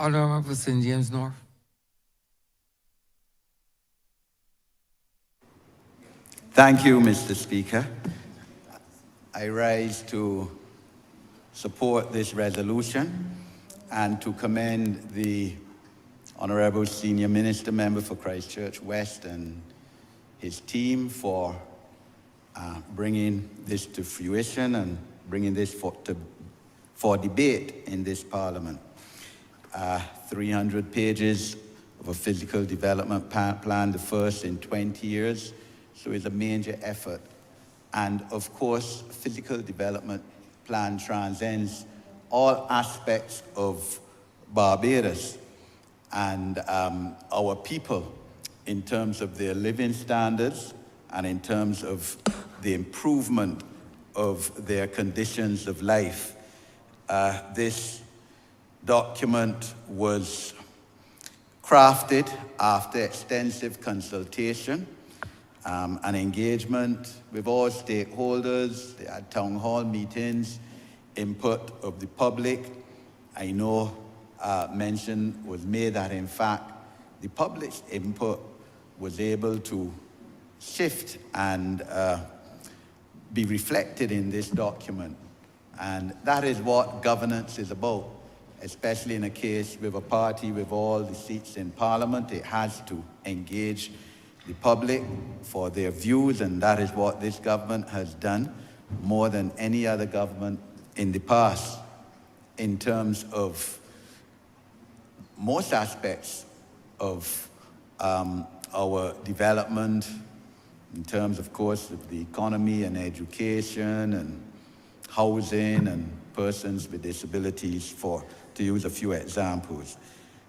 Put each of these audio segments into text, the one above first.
Honourable St. James North. Thank you, Mr. Speaker. I rise to support this resolution and to commend the Honourable Senior Minister Member for Christchurch West and his team for bringing this to fruition and bringing this for debate in this Parliament. 300 pages of a physical development plan, the first in 20 years, so it's a major effort. And of course, physical development plan transcends all aspects of Barbados and our people in terms of their living standards and in terms of the improvement of their conditions of life. This document was crafted after extensive consultation and engagement with all stakeholders. They had town hall meetings, input of the public. I know mention was made that in fact the public's input was able to shift and be reflected in this document. And that is what governance is about, especially in a case with a party with all the seats in Parliament. It has to engage the public for their views, and that is what this government has done more than any other government in the past in terms of most aspects of our development, in terms, of course, of the economy and education and housing and persons with disabilities, to use a few examples.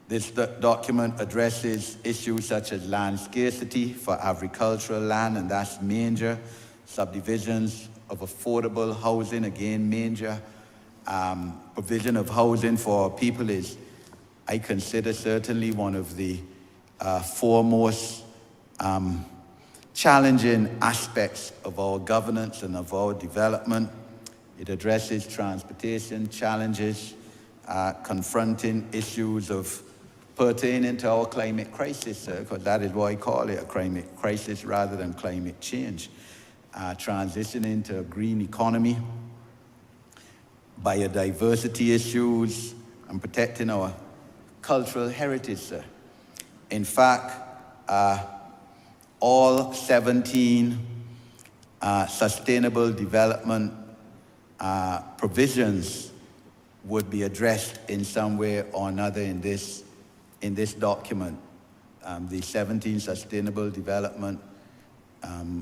This document addresses issues such as land scarcity for agricultural land, and that's major. Subdivisions of affordable housing, again, major. Provision of housing for people is, I consider, certainly one of the foremost challenging aspects of our governance and of our development. It addresses transportation challenges, confronting issues of pertaining to our climate crisis, because that is why I call it a climate crisis rather than climate change. Transitioning to a green economy, biodiversity issues, and protecting our cultural heritage, sir. In fact, all 17 sustainable development provisions would be addressed in some way or another in this document. The 17 sustainable development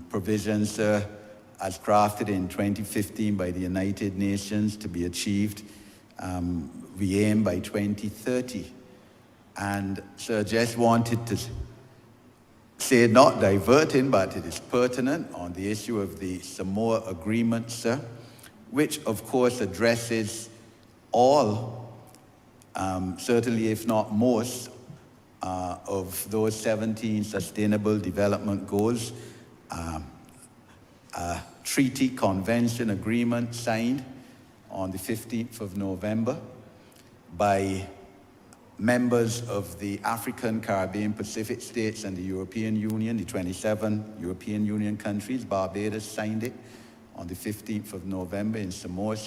provisions as crafted in 2015 by the United Nations to be achieved, we aim by 2030. And so I just wanted to say, not diverting, but it is pertinent on the issue of the Samoa Agreement, sir, which of course addresses all, certainly if not most, of those 17 sustainable development goals. A treaty convention agreement signed on the 15th of November by members of the African, Caribbean, Pacific states and the European Union, the 27 European Union countries. Barbados signed it on the 15th of November in Samoa.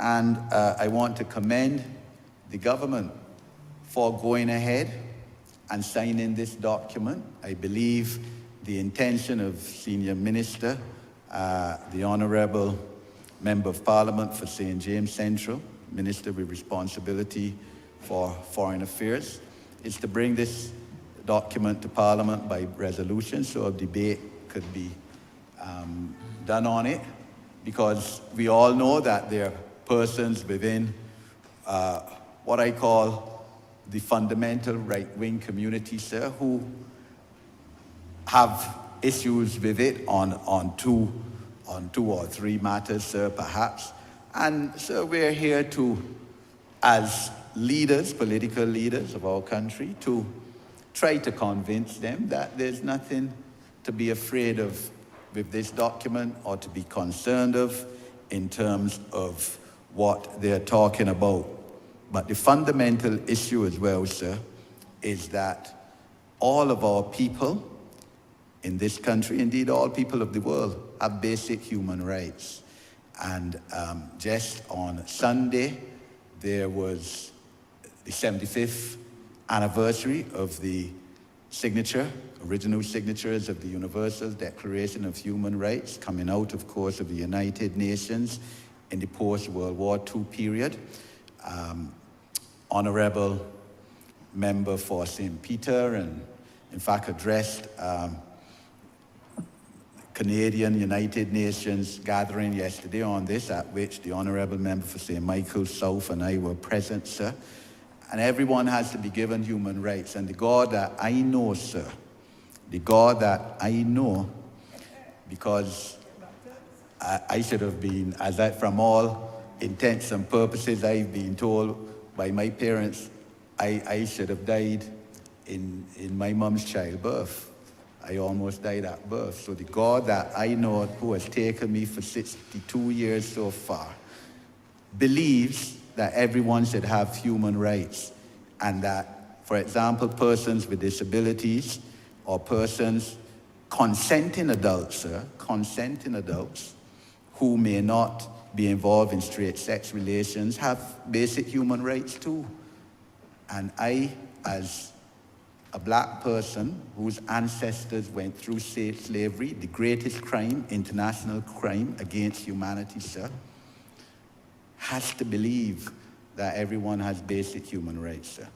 And I want to commend the government for going ahead and signing this document. I believe the intention of Senior Minister, the Honourable Member of Parliament for St. James Central, Minister with responsibility for Foreign Affairs, is to bring this document to Parliament by resolution so a debate could be done on it, because we all know that there are persons within what I call the fundamental right-wing community, sir, who have issues with it on two or three matters, sir, perhaps. And so we're here to, as leaders, political leaders of our country, to try to convince them that there's nothing to be afraid of with this document or to be concerned of in terms of what they're talking about. But the fundamental issue as well, sir, is that all of our people in this country, indeed all people of the world, have basic human rights. And just on Sunday, there was the 75th anniversary of the original signatures of the Universal Declaration of Human Rights, coming out, of course, of the United Nations in the post-World War II period. Honourable member for St. Peter, and in fact addressed Canadian United Nations gathering yesterday on this, at which the Honourable member for St. Michael South and I were present, sir. And everyone has to be given human rights. And the God that I know, sir, the God that I know, because I should have been, from all intents and purposes, I've been told by my parents, I should have died in my mom's childbirth. I almost died at birth. So the God that I know, who has taken me for 62 years so far, believes that everyone should have human rights, and that, for example, persons with disabilities or persons, consenting adults who may not be involved in straight sex relations have basic human rights too. And I, as a black person whose ancestors went through slavery, the greatest crime, international crime against humanity, sir, has to believe that everyone has basic human rights, sir.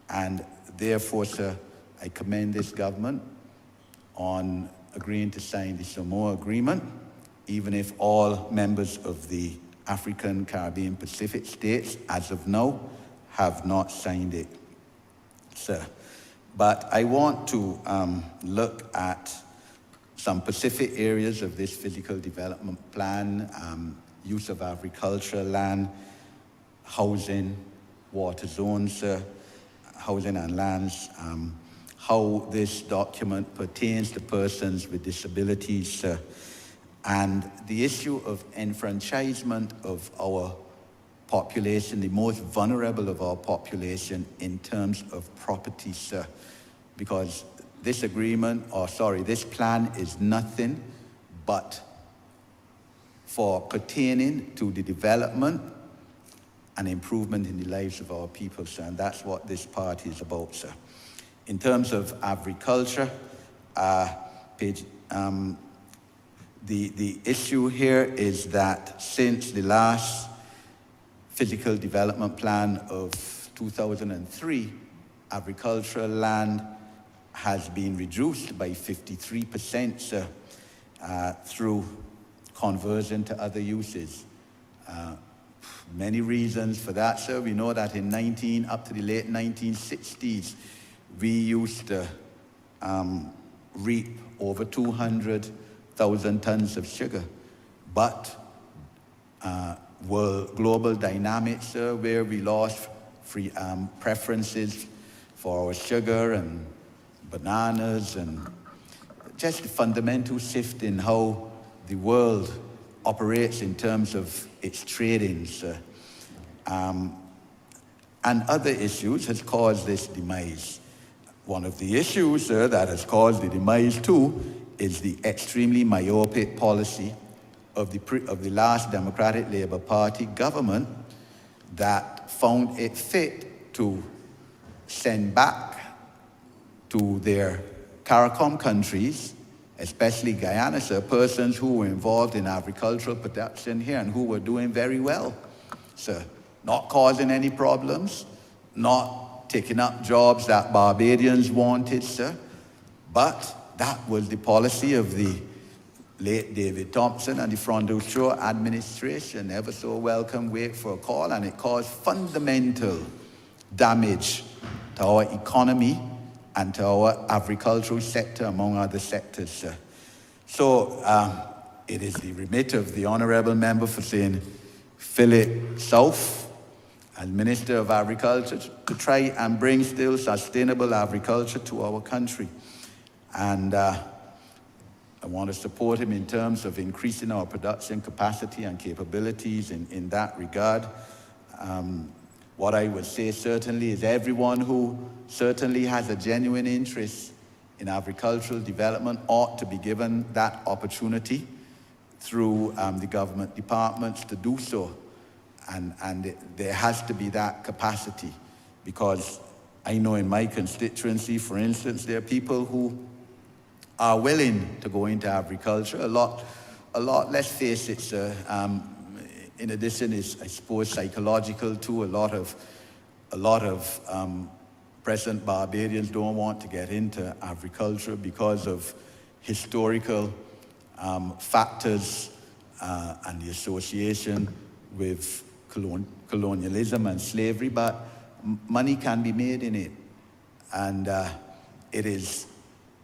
And therefore, sir, I commend this government on agreeing to sign the Samoa Agreement, even if all members of the African, Caribbean, Pacific states, as of now, have not signed it, sir. But I want to look at some specific areas of this physical development plan, use of agricultural land, housing, water zones, housing and lands, how this document pertains to persons with disabilities, and the issue of enfranchisement of our population, the most vulnerable of our population in terms of property, sir. Because this this plan is nothing but for pertaining to the development and improvement in the lives of our people, sir. And that's what this party is about, sir. In terms of agriculture, the issue here is that since the last physical development plan of 2003, agricultural land has been reduced by 53%, sir, through conversion to other uses. Many reasons for that, sir. We know that up to the late 1960s, we used to reap over 200,000 tons of sugar. But global dynamics, sir, where we lost preferences for our sugar and bananas, and just a fundamental shift in how the world operates in terms of its trading, sir. And other issues has caused this demise. One of the issues, sir, that has caused the demise too is the extremely myopic policy of the last Democratic Labour Party government that found it fit to send back to their CARICOM countries, especially Guyana, sir, persons who were involved in agricultural production here and who were doing very well, sir. Not causing any problems, not taking up jobs that Barbadians wanted, sir. But that was the policy of the late David Thompson and the Frontal Shore administration. Ever so welcome, wait for a call, and it caused fundamental damage to our economy and to our agricultural sector, among other sectors, sir. So it is the remit of the Honourable Member for St. Philip South, as Minister of Agriculture, to try and bring still sustainable agriculture to our country. And I want to support him in terms of increasing our production capacity and capabilities in that regard. What I would say certainly is everyone who certainly has a genuine interest in agricultural development ought to be given that opportunity through the government departments to do so. And there has to be that capacity, because I know in my constituency, for instance, there are people who are willing to go into agriculture. A lot, let's face it, sir, in addition is, I suppose, psychological too. A lot of present Barbadians don't want to get into agriculture because of historical factors and the association with colonialism and slavery, but money can be made in it, and it is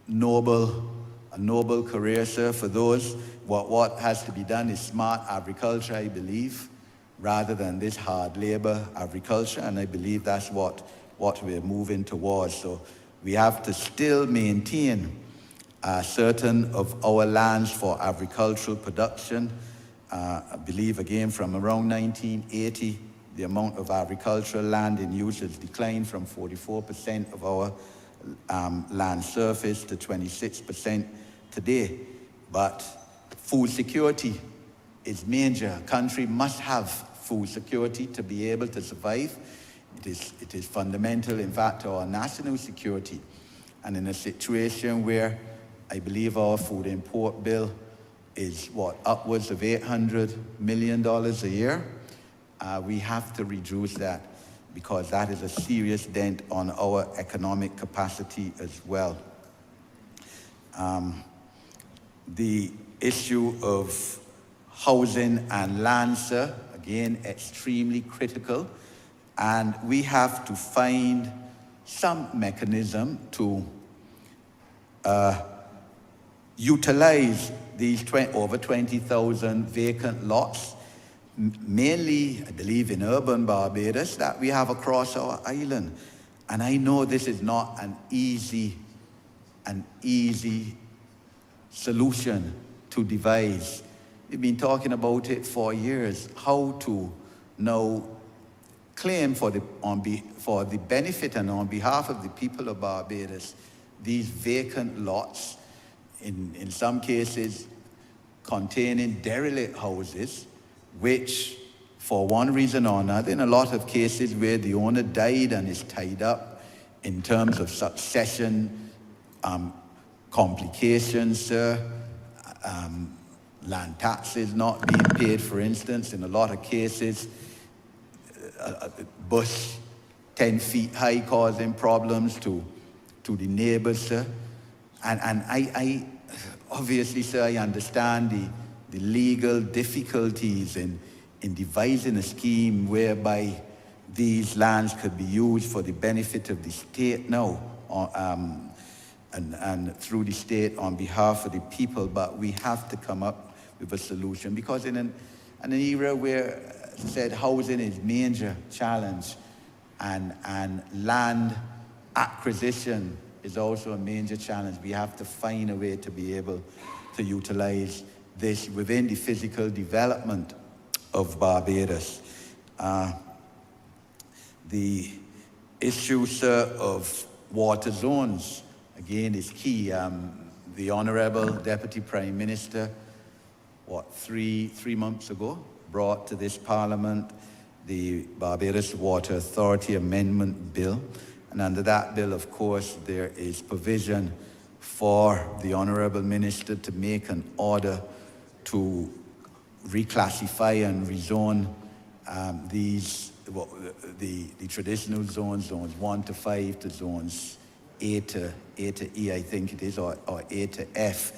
a noble career, sir, for those. What has to be done is smart agriculture, I believe, rather than this hard labor agriculture, and I believe that's what we're moving towards. So we have to still maintain certain of our lands for agricultural production. I believe, again, from around 1980, the amount of agricultural land in use has declined from 44% of our land surface to 26% today. But food security is major. A country must have food security to be able to survive. It is fundamental, in fact, to our national security. And in a situation where I believe our food import bill is, upwards of $800 million a year, we have to reduce that, because that is a serious dent on our economic capacity as well. The issue of housing and land, sir, again, extremely critical, and we have to find some mechanism to utilize these over 20,000 vacant lots, mainly, I believe, in urban Barbados, that we have across our island. And I know this is not an easy solution to devise. We've been talking about it for years, how to now claim for the benefit and on behalf of the people of Barbados these vacant lots, in some cases containing derelict houses, which for one reason or another, in a lot of cases where the owner died and is tied up in terms of succession complications, land taxes not being paid, for instance, in a lot of cases, a bush 10 feet high causing problems to the neighbors, sir. And I obviously, sir, I understand the legal difficulties in devising a scheme whereby these lands could be used for the benefit of the state now, and through the state on behalf of the people, but we have to come up with a solution, because in an era where, as I said, housing is major challenge, and land acquisition is also a major challenge. We have to find a way to be able to utilize this within the physical development of Barbados. The issue, sir, of water zones, again, is key. The Honourable Deputy Prime Minister, three months ago, brought to this Parliament the Barbados Water Authority Amendment Bill. And under that bill, of course, there is provision for the Honourable Minister to make an order to reclassify and rezone the traditional zones 1 to 5 to zones A to E, I think it is, or A to F.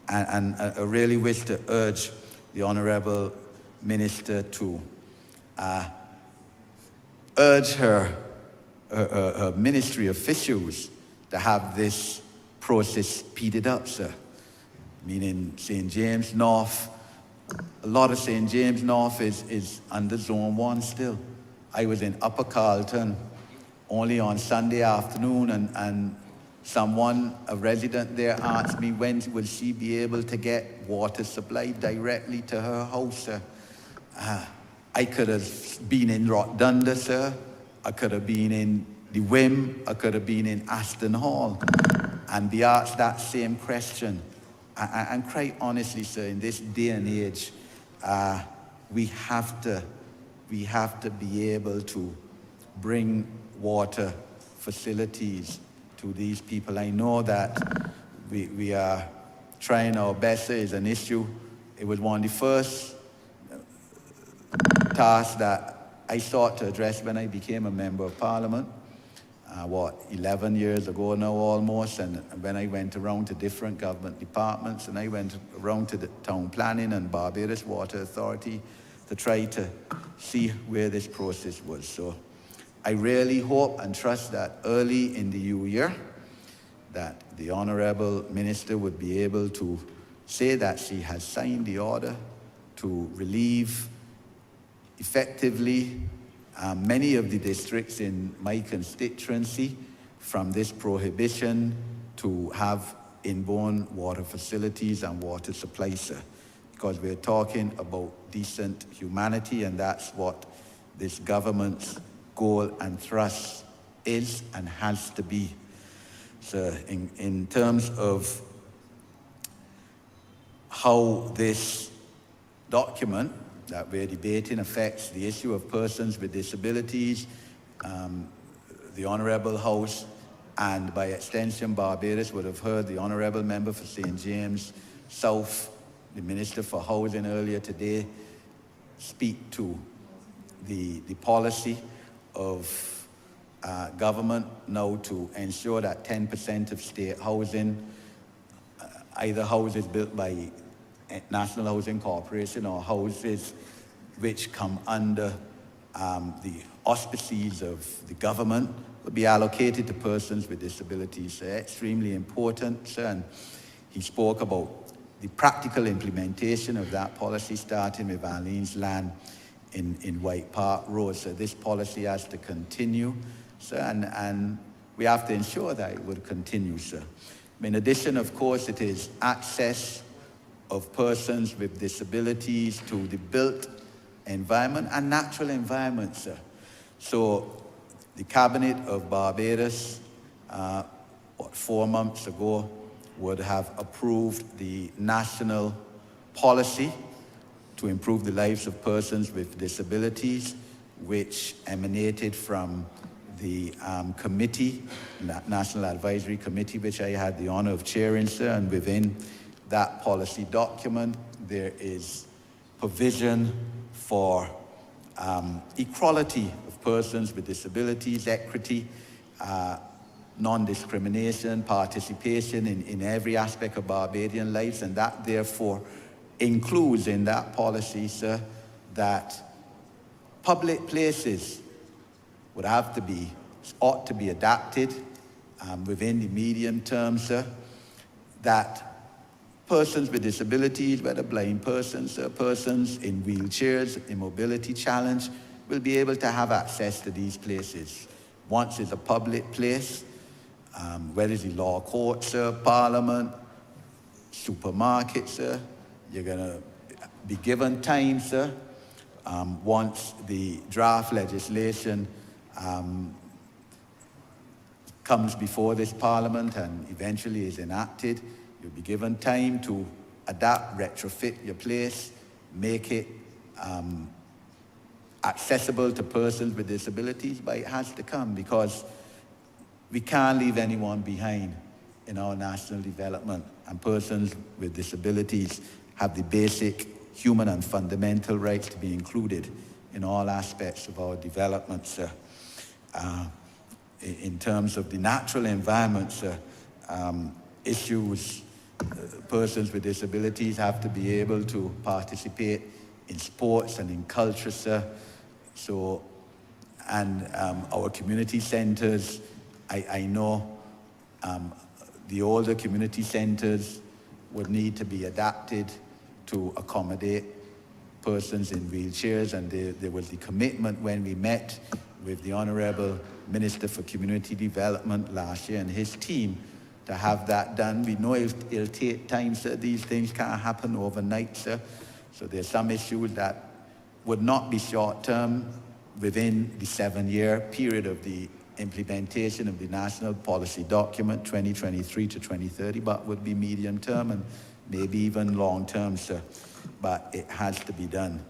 And I really wish to urge the Honourable Minister to urge her ministry officials to have this process speeded up, sir. Meaning St. James North, a lot of St. James North is under Zone 1 still. I was in Upper Carlton only on Sunday afternoon, and someone, a resident there, asked me when will she be able to get water supplied directly to her house, sir. I could have been in Rotterdam, sir, I could have been in the Whim, I could have been in Aston Hall, and be asked that same question. And quite honestly, sir, in this day and age, we have to be able to bring water facilities to these people. I know that we are trying our best. It's an issue. It was one of the first tasks that I sought to address when I became a member of Parliament, 11 years ago now almost, and when I went around to different government departments, and I went around to the town planning and Barbados Water Authority to try to see where this process was. So I really hope and trust that early in the new year that the Honourable Minister would be able to say that she has signed the order to relieve effectively many of the districts in my constituency from this prohibition to have inborn water facilities and water supply, sir. Because we're talking about decent humanity, and that's what this government's goal and thrust is and has to be. So in terms of how this document that we're debating affects the issue of persons with disabilities, the Honourable House, and by extension Barbados would have heard the Honourable Member for St. James South, the Minister for Housing earlier today, speak to the policy of government now to ensure that 10% of state housing, either houses built by National Housing Corporation or houses which come under the auspices of the government, will be allocated to persons with disabilities. So extremely important, sir. And he spoke about the practical implementation of that policy, starting with Arlene's land in White Park Road. So this policy has to continue, sir, and we have to ensure that it would continue, sir. In addition, of course, it is access of persons with disabilities to the built environment and natural environment, sir. So the Cabinet of Barbados, 4 months ago, would have approved the national policy to improve the lives of persons with disabilities, which emanated from the committee, National Advisory Committee, which I had the honor of chairing, sir, and within that policy document, there is provision for equality of persons with disabilities, equity, non-discrimination, participation in every aspect of Barbadian lives, and that therefore includes in that policy, sir, that public places ought to be adapted within the medium term, sir, that persons with disabilities, whether blind persons or persons in wheelchairs, immobility challenge, will be able to have access to these places. Once it's a public place, whether it's the law court, sir, parliament, supermarket, sir, you're going to be given time, sir, once the draft legislation comes before this parliament and eventually is enacted. You'll be given time to adapt, retrofit your place, make it accessible to persons with disabilities, but it has to come because we can't leave anyone behind in our national development, and persons with disabilities have the basic human and fundamental rights to be included in all aspects of our development, sir. In terms of the natural environment, sir, issues, persons with disabilities have to be able to participate in sports and in culture, sir. So, and our community centers, I know the older community centers would need to be adapted to accommodate persons in wheelchairs, and there was the commitment when we met with the Honourable Minister for Community Development last year and his team to have that done. We know it'll take time, sir. These things can't happen overnight, sir. So there's some issues that would not be short-term, within the 7-year period of the implementation of the National Policy Document 2023 to 2030, but would be medium term and maybe even long term, sir. But it has to be done.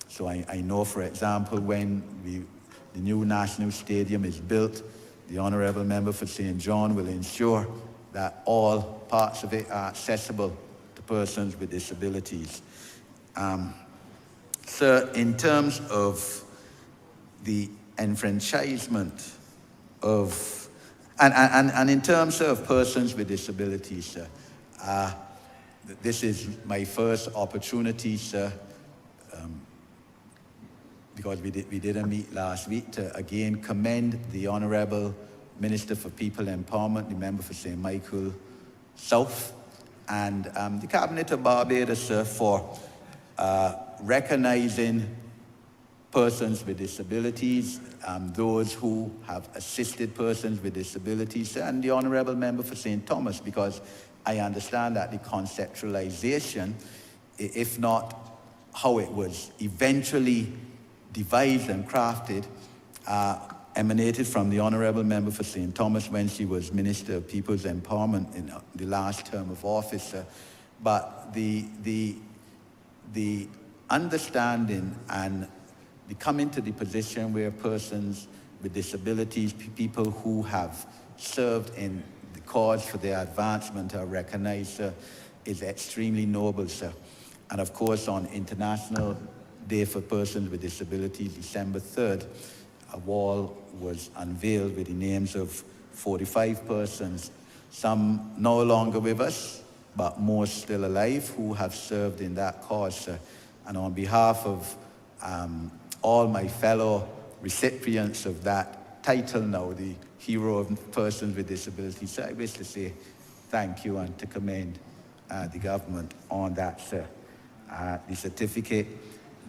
So I know, for example, when the new National Stadium is built, the Honourable Member for St. John will ensure that all parts of it are accessible to persons with disabilities. Sir, in terms of the enfranchisement of, and in terms of persons with disabilities, sir, this is my first opportunity, sir, because we didn't meet last week, to again commend the Honourable Minister for People Empowerment, the member for St. Michael South, and the Cabinet of Barbados, sir, for recognizing persons with disabilities, those who have assisted persons with disabilities, and the Honourable Member for St. Thomas, because I understand that the conceptualization, if not how it was eventually devised and crafted, emanated from the Honourable Member for St. Thomas when she was Minister of People's Empowerment in the last term of office. But the understanding and the coming to the position where persons with disabilities, people who have served in the cause for their advancement are recognized, is extremely noble, sir. And of course, on International Day for Persons with Disabilities, December 3rd, a wall was unveiled with the names of 45 persons, some no longer with us, but most still alive, who have served in that cause, sir. And on behalf of all my fellow recipients of that title now, the Hero of Persons with Disabilities, sir, I wish to say thank you and to commend the government on that, sir. The certificate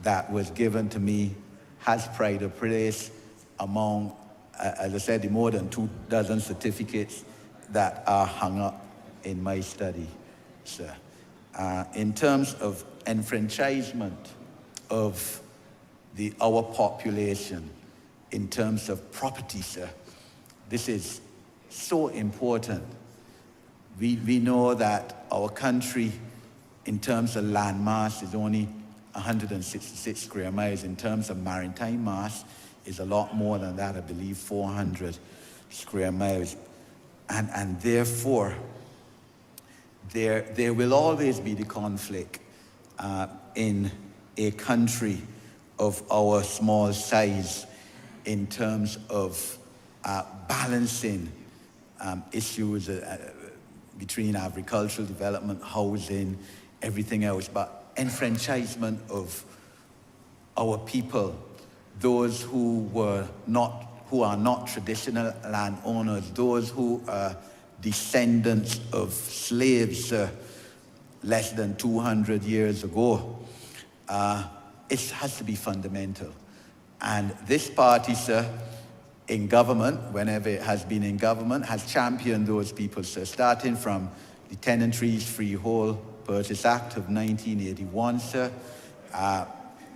that was given to me has pride of place among, as I said, the more than 24 certificates that are hung up in my study, sir. In terms of enfranchisement of our population, in terms of property, sir, this is so important. We know that our country, in terms of land mass, is only 166 square miles. In terms of maritime mass, is a lot more than that, I believe 400 square miles. And therefore, there will always be the conflict in a country of our small size in terms of balancing issues between agricultural development, housing, everything else, but enfranchisement of our people, those who are not traditional landowners, those who are descendants of slaves less than 200 years ago. It has to be fundamental. And this party, sir, in government, whenever it has been in government, has championed those people, sir, starting from the Tenantries Freehold Purchase Act of 1981, sir.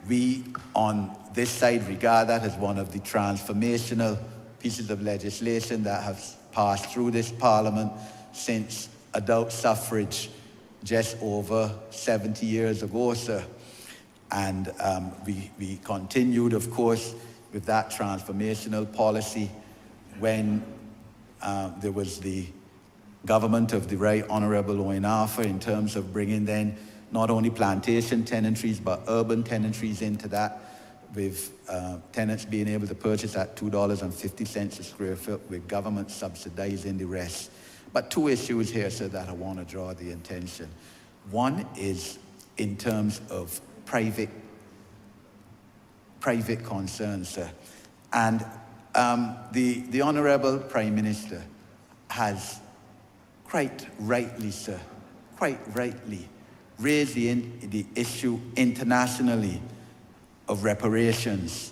We, on this side, regard that as one of the transformational pieces of legislation that have passed through this Parliament since adult suffrage just over 70 years ago, sir. And we continued, of course, with that transformational policy when there was the government of the Right Honourable Owen Arthur, in terms of bringing then not only plantation tenantries but urban tenantries into that, with tenants being able to purchase at $2.50 a square foot, with government subsidizing the rest. But two issues here, sir, that I want to draw the attention. One is in terms of private concerns, sir. And the Honourable Prime Minister has quite rightly, sir, raised the issue internationally of reparations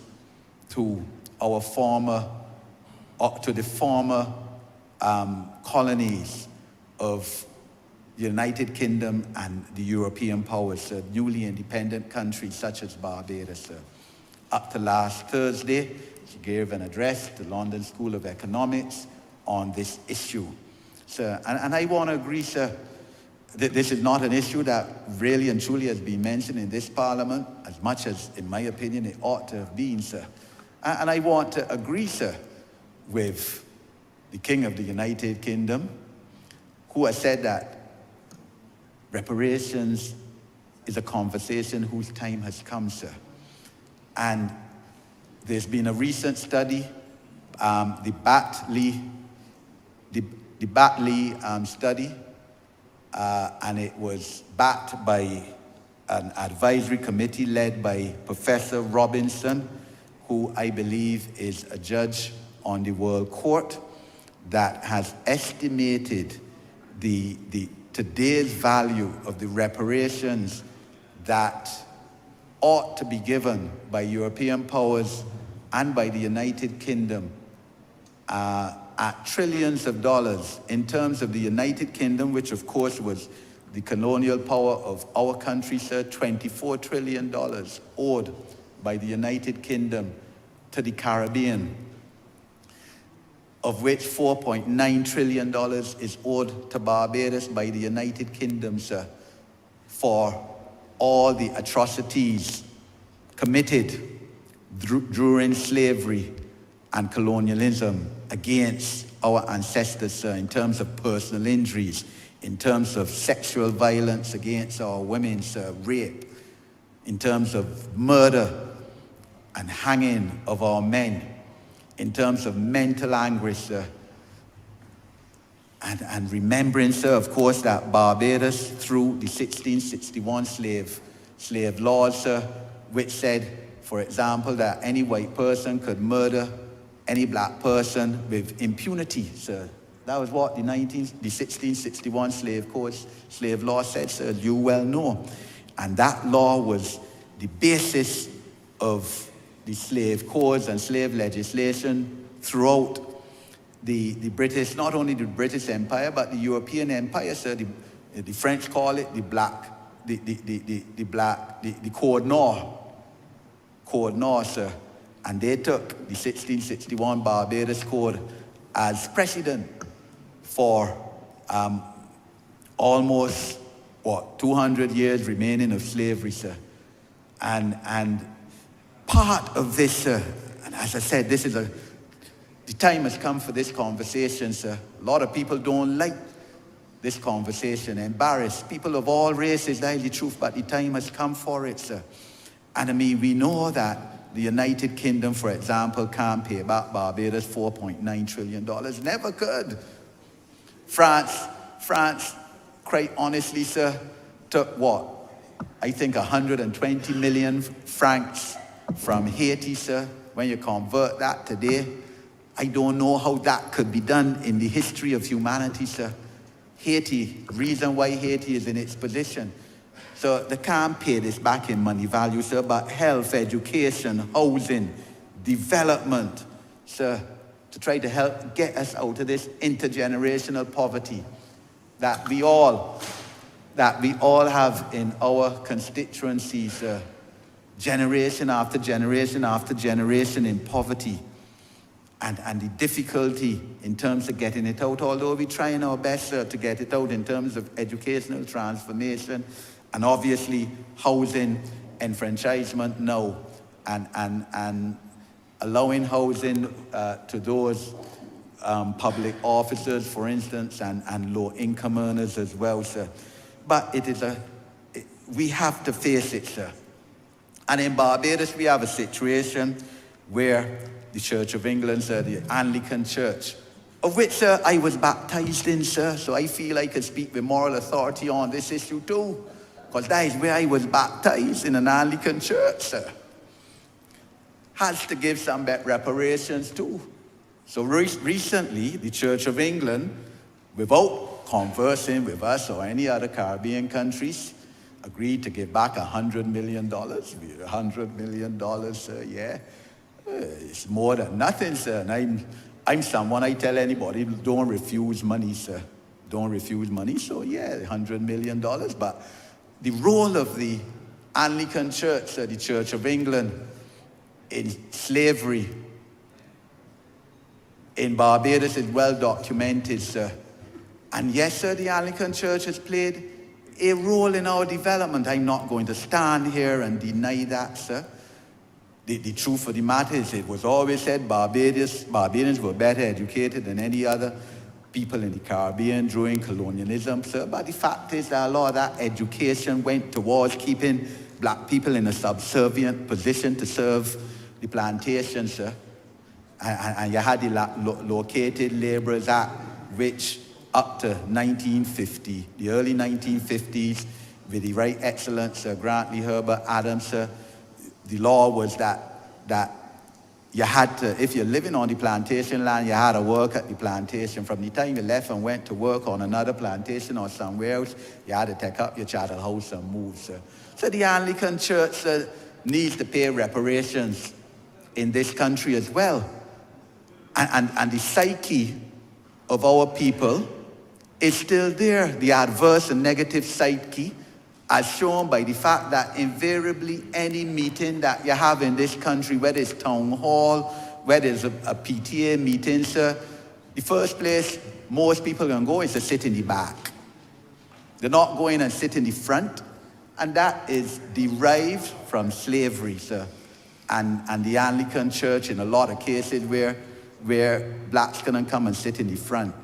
to our to the former colonies of the United Kingdom and the European powers, newly independent countries such as Barbados, sir. up to last Thursday, she gave an address to London School of Economics on this issue. So, and I want to agree, sir, that this is not an issue that really and truly has been mentioned in this Parliament as much as, in my opinion, it ought to have been, sir. And I want to agree, sir, with the King of the United Kingdom, who has said that reparations is a conversation whose time has come, sir. And there's been a recent study, the Batley study, and it was backed by an advisory committee led by Professor Robinson, who I believe is a judge on the World Court, that has estimated the today's value of the reparations that ought to be given by European powers and by the United Kingdom at trillions of dollars. In terms of the United Kingdom, which of course was the colonial power of our country, sir, $24 trillion owed by the United Kingdom to the Caribbean, of which $4.9 trillion is owed to Barbados by the United Kingdom, sir, for all the atrocities committed during slavery and colonialism against our ancestors, sir, in terms of personal injuries, in terms of sexual violence against our women, sir, rape, in terms of murder and hanging of our men, in terms of mental anguish, sir. And remembering, sir, of course, that Barbados, through the 1661 slave laws, sir, which said, for example, that any white person could murder any black person with impunity, sir. That was what the 1661 slave law said, sir, as you well know. And that law was the basis of the slave codes and slave legislation throughout the British, not only the British Empire, but the European Empire, sir. The French call it the Code Noir, sir. And they took the 1661 Barbados Code as precedent for almost, 200 years remaining of slavery, sir. And part of this, sir, and as I said, the time has come for this conversation, sir. A lot of people don't like this conversation, embarrassed. People of all races, that's the truth, but the time has come for it, sir. And I mean, we know that the United Kingdom, for example, can't pay back Barbados $4.9 trillion. Never could. France, quite honestly, sir, took what? I think 120 million francs from Haiti, sir. When you convert that today, I don't know how that could be done in the history of humanity, sir. Haiti, reason why Haiti is in its position. So they can't pay this back in money value, sir, but health, education, housing, development, sir, to try to help get us out of this intergenerational poverty that we all have in our constituencies, sir. Generation after generation after generation in poverty. And the difficulty in terms of getting it out, although we're trying our best, sir, to get it out in terms of educational transformation and obviously housing enfranchisement now and allowing housing to those public officers, for instance, and low-income earners as well, sir. But we have to face it, sir. And in Barbados, we have a situation where the Church of England, sir, the Anglican Church, of which, sir, I was baptized in, sir, so I feel I can speak with moral authority on this issue too, because that is where I was baptized, in an Anglican church, sir, has to give some reparations too. So recently, the Church of England, without conversing with us or any other Caribbean countries, agreed to give back $100 million. $100 million, sir, yeah. It's more than nothing, sir. And I'm someone, I tell anybody, don't refuse money, sir. Don't refuse money. So yeah, $100 million. But the role of the Anglican Church, sir, the Church of England, in slavery in Barbados is well documented, sir. And yes, sir, the Anglican Church has played a role in our development. I'm not going to stand here and deny that, sir. The truth of the matter is, it was always said Barbadians were better educated than any other people in the Caribbean during colonialism, sir. But the fact is that a lot of that education went towards keeping black people in a subservient position to serve the plantation, sir. And you had the Located Labourers Act, which up to 1950, the early 1950s, with the Right Excellent Sir Grantley Herbert Adams, sir, the law was that you had to, if you're living on the plantation land, you had to work at the plantation. From the time you left and went to work on another plantation or somewhere else, you had to take up your chattel house and move, sir. So the Anglican Church, sir, needs to pay reparations in this country as well. And the psyche of our people is still there, the adverse and negative psyche, as shown by the fact that invariably any meeting that you have in this country, whether it's town hall, whether it's a PTA meeting, sir, the first place most people are going to go is to sit in the back. They're not going and sit in the front, and that is derived from slavery, sir. And the Anglican Church, in a lot of cases where blacks can come and sit in the front,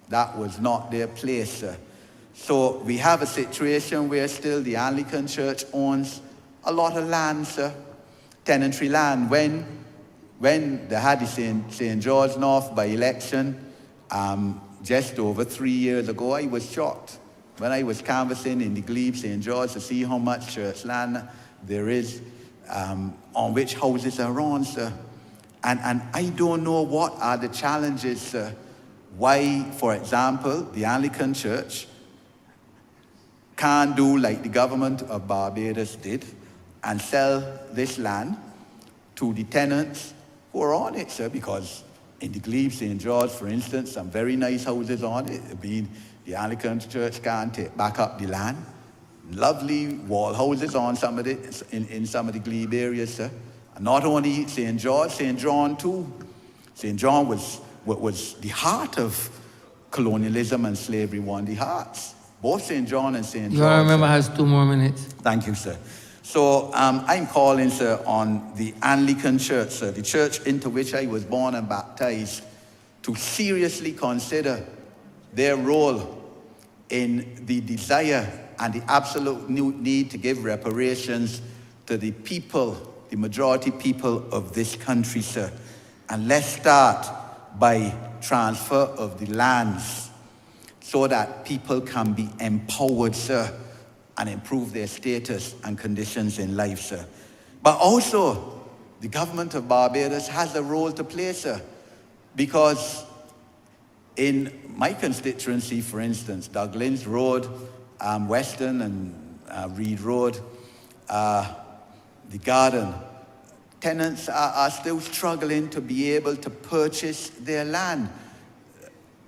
that was not their place, sir. So we have a situation where still the Anglican Church owns a lot of land, sir, tenantry land. When they had the St. George North by-election, just over 3 years ago, I was shocked when I was canvassing in the Glebe, St. George, to see how much church land there is on which houses are on, sir. And I don't know what are the challenges, sir. Why, for example, the Anglican Church can't do like the government of Barbados did and sell this land to the tenants who are on it, sir, because in the Glebe, St. George, for instance, some very nice houses on it. The Anglican Church can't take back up the land. Lovely wall houses on some of the, in some of the Glebe areas, sir. And not only St. George, St. John too. St. John was the heart of colonialism and slavery, one of the hearts. Both St. John and St. George. You gotta remember, has 2 more minutes. Thank you, sir. So I'm calling, sir, on the Anglican Church, sir, the church into which I was born and baptized, to seriously consider their role in the desire and the absolute need to give reparations to the people, the majority people of this country, sir. And let's start by transfer of the lands so that people can be empowered, sir, and improve their status and conditions in life, sir. But also, the government of Barbados has a role to play, sir, because in my constituency, for instance, Douglas Road, Western and Reed Road, the Garden, tenants are still struggling to be able to purchase their land.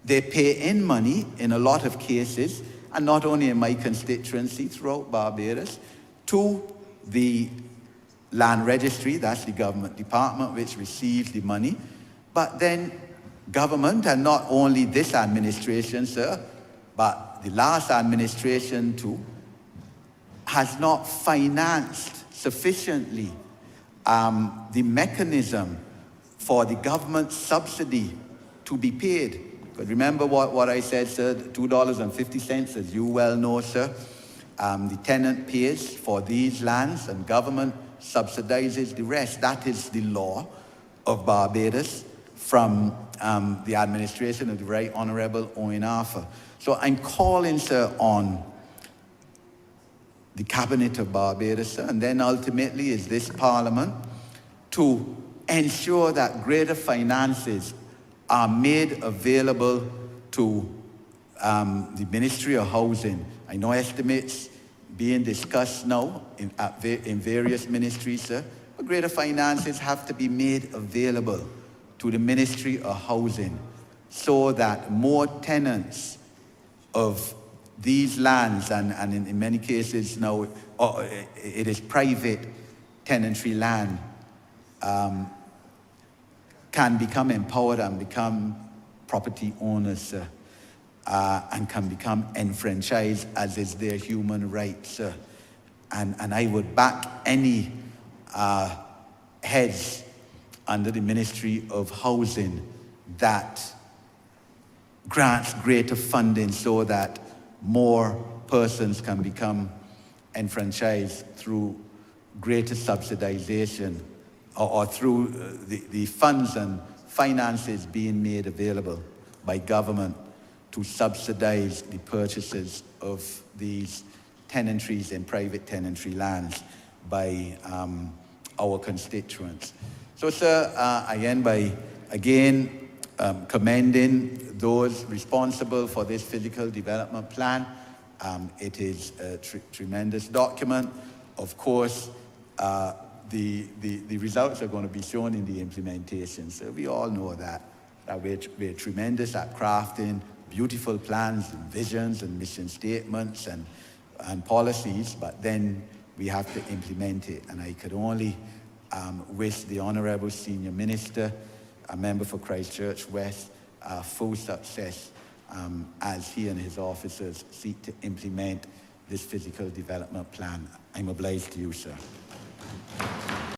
They pay in money in a lot of cases, and not only in my constituency, throughout Barbados, to the land registry, that's the government department which receives the money, but then government, and not only this administration, sir, but the last administration too, has not financed sufficiently the mechanism for the government subsidy to be paid. But remember what I said, sir, $2.50, as you well know, sir. The tenant pays for these lands and government subsidizes the rest. That is the law of Barbados from the administration of the Right Honourable Owen Arthur. So I'm calling, sir, on the Cabinet of Barbados, sir, and then ultimately is this Parliament, to ensure that greater finances are made available to the Ministry of Housing. I know estimates being discussed now in various ministries, sir, but greater finances have to be made available to the Ministry of Housing so that more tenants of these lands, and in many cases now it is private tenantry land, can become empowered and become property owners and can become enfranchised as is their human rights. And I would back any heads under the Ministry of Housing that grants greater funding so that more persons can become enfranchised through greater subsidization or through the funds and finances being made available by government to subsidize the purchases of these tenantries and private tenantry lands by our constituents. So, sir, I end by, again, commending those responsible for this physical development plan. It is a tremendous document. Of course, the results are going to be shown in the implementation. So we all know that we're tremendous at crafting beautiful plans and visions and mission statements and policies, but then we have to implement it. And I could only wish the Honourable Senior Minister, a member for Christchurch West, full success as he and his officers seek to implement this physical development plan. I'm obliged to you, sir.